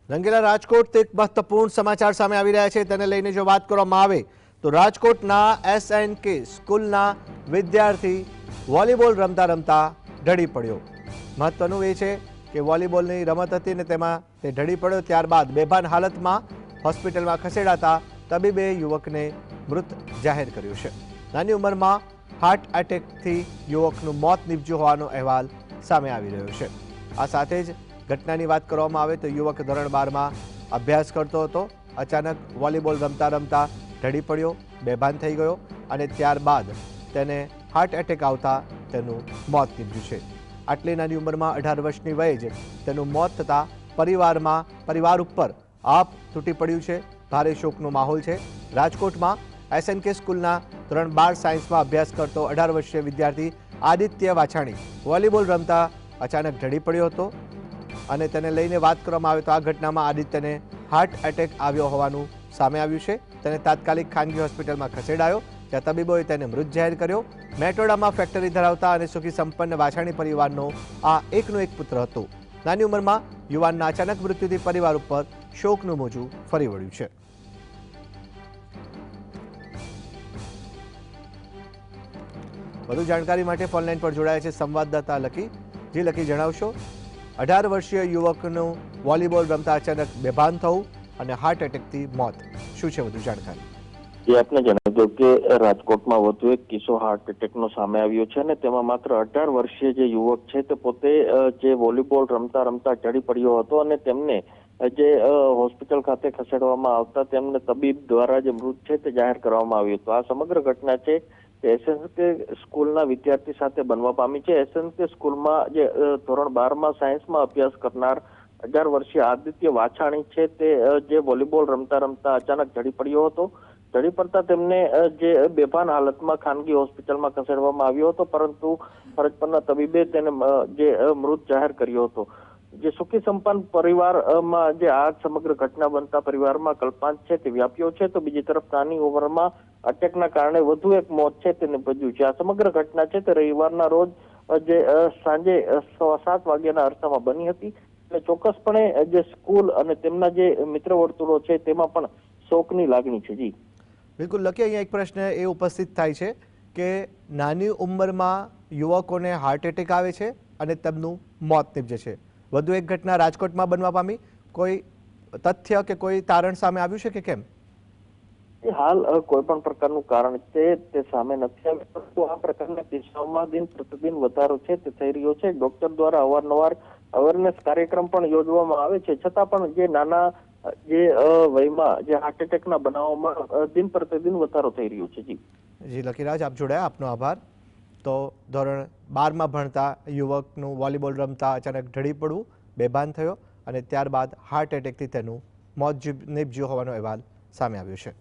રંગીલા રાજકોટથી એક મહત્વપૂર્ણ સમાચાર સામે આવી રહ્યા છે। તેને લઈને જો વાત કરવામાં આવે તો રાજકોટના SNK સ્કૂલના વિદ્યાર્થી વોલીબોલ રમતા રમતા ઢળી પડ્યો। મહત્વનું એ છે કે વોલીબોલની રમત હતી ને તેમાં તે ઢળી પડ્યો। ત્યારબાદ બેભાન હાલતમાં હોસ્પિટલમાં ખસેડાતા તબીબે યુવકને મૃત જાહેર કર્યો છે। નાની ઉંમરમાં હાર્ટ એટેકથી યુવકનું મોત નીપજ્યું હોવાનો અહેવાલ સામે આવી રહ્યો છે। આ સાથે જ ઘટનાની વાત કરવામાં આવે તો યુવક ધોરણ 12માં અભ્યાસ કરતો હતો। અચાનક વોલીબોલ રમતા રમતા ઢળી પડ્યો, બેભાન થઈ ગયો અને ત્યારબાદ તેને હાર્ટ એટેક આવતા તેનું મોત નીપજ્યું છે। આટલી નાની ઉંમરમાં 18 વર્ષની વયે જ તેનું મોત થતાં પરિવાર ઉપર આપ તૂટી પડ્યું છે। ભારે શોકનો માહોલ છે। રાજકોટમાં SNK સ્કૂલના ધોરણ 12 સાયન્સમાં અભ્યાસ કરતો 18 વર્ષીય વિદ્યાર્થી આદિત્ય વાછાણી વોલીબોલ રમતા અચાનક ઢળી પડ્યો હતો અને તેને લઈને વાત કરવામાં આવે તો આ ઘટનામાં આદિત્યને હાર્ટ એટેક આવ્યો હોવાનું સામે આવ્યું છે। તેને તાત્કાલિક ખાનગી હોસ્પિટલમાં ખસેડાયો, જ્યાં તબીબોએ તેને મૃત જાહેર કર્યો। મેટોડામાં ફેક્ટરી ધરાવતા અને સુખી સંપન્ન વાછાણી પરિવારનો આ એકનો એક પુત્ર હતો। નાની ઉંમરમાં યુવાનના અચાનક મૃત્યુથી પરિવાર ઉપર શોકનું મોજું ફરી વળ્યું છે। વધુ જાણકારી માટે ફોનલાઈન પર જોડાયા છે સંવાદદાતા લકી। જી લકી, જણાવશો 18 વર્ષીય યુવકનું વોલીબોલ રમતા અચાનક બેભાન થવું અને હાર્ટ એટેકથી મોત, શું છે વધુ જાણકારી? આપને જણાવી દઉં કે રાજકોટમાં વધુ એક કિસ્સો હાર્ટ એટેકનો સામે આવ્યો છે અને તેમાં માત્ર 18 વર્ષીય જે યુવક છે તે પોતે જે વોલીબોલ રમતા રમતા ઢળી પડ્યો હતો અને તેમને જે હોસ્પિટલ ખાતે ખસેડવામાં આવતા તેમને તબીબ દ્વારા જે મૃત છે તે જાહેર કરવામાં આવ્યું હતું। આ સમગ્ર ઘટના છે SNK સ્કૂલના વિદ્યાર્થી સાથે બનવા પામી છે। SNK સ્કૂલમાં જે ધોરણ 12માં સાયન્સમાં અભ્યાસ કરનાર 18 વર્ષીય આદિત્ય વાછાણી છે તે જે વોલીબોલ રમતા રમતા અચાનક ઢળી પડ્યો હતો। ઢળી પડતા તેમને જે બેભાન હાલતમાં ખાનગી હોસ્પિટલમાં ખસેડવામાં આવ્યો હતો, પરંતુ ફરજ પરના તબીબે તેને જે મૃત જાહેર કર્યો હતો। જે સુખી સંપન્ન પરિવારમાં જે આ સમગ્ર ઘટના બનતા પરિવારમાં કલ્પાંત છે તે વ્યાપ્યો છે, તો બીજી તરફ નાની ઉંમરમાં અટેકના કારણે વધુ એક મોત છે તે નિપજ્યું છે। આ સમગ્ર ઘટના છે તે રવિવારના રોજ જે સાંજે 7:15 વાગ્યાના અરસામાં બની હતી। એટલે ચોક્કસપણે જે સ્કૂલ અને તેમના જે મિત્ર વર્તુળો છે તેમાં પણ શોકની લાગણી છે। જી બિલકુલ લકી, અહીંયા એક પ્રશ્ન એ ઉપસ્થિત થાય છે કે નાની ઉંમરમાં યુવકોને હાર્ટ એટેક આવે છે અને તેમનું મોત નીપજે છે। વધુ એક ઘટના રાજકોટમાં બનવા પામી, કોઈ તથ્ય કે કોઈ તારણ સામે આવ્યું છે કે કેમ? હાલ કોઈ પણ પ્રકારનું કારણ છે તે સામે નથી આવ્યું, પરંતુ આ પ્રકારના કિસ્સાઓમાં દિન પ્રતિદિન વધારો છે તે થઈ રહ્યો છે। ડોક્ટર દ્વારા અવારનવાર અવેરનેસ કાર્યક્રમ પણ યોજવામાં આવે છે, છતાં પણ જે નાના જે વયમાં જે હાર્ટ એટેકના બનાવોમાં દિન પ્રતિદિન વધારો થઈ રહ્યો છે। જી લકીરાજ, આપ જોડાયા, આપનો આભાર। તો ધોરણ 12માં ભણતા યુવકનું વોલીબોલ રમતા અચાનક ઢળી પડવું, બેભાન થયો અને ત્યારબાદ હાર્ટ એટેકથી તેનું મોત નીપજ્યું હોવાનો અહેવાલ સામે આવ્યો છે।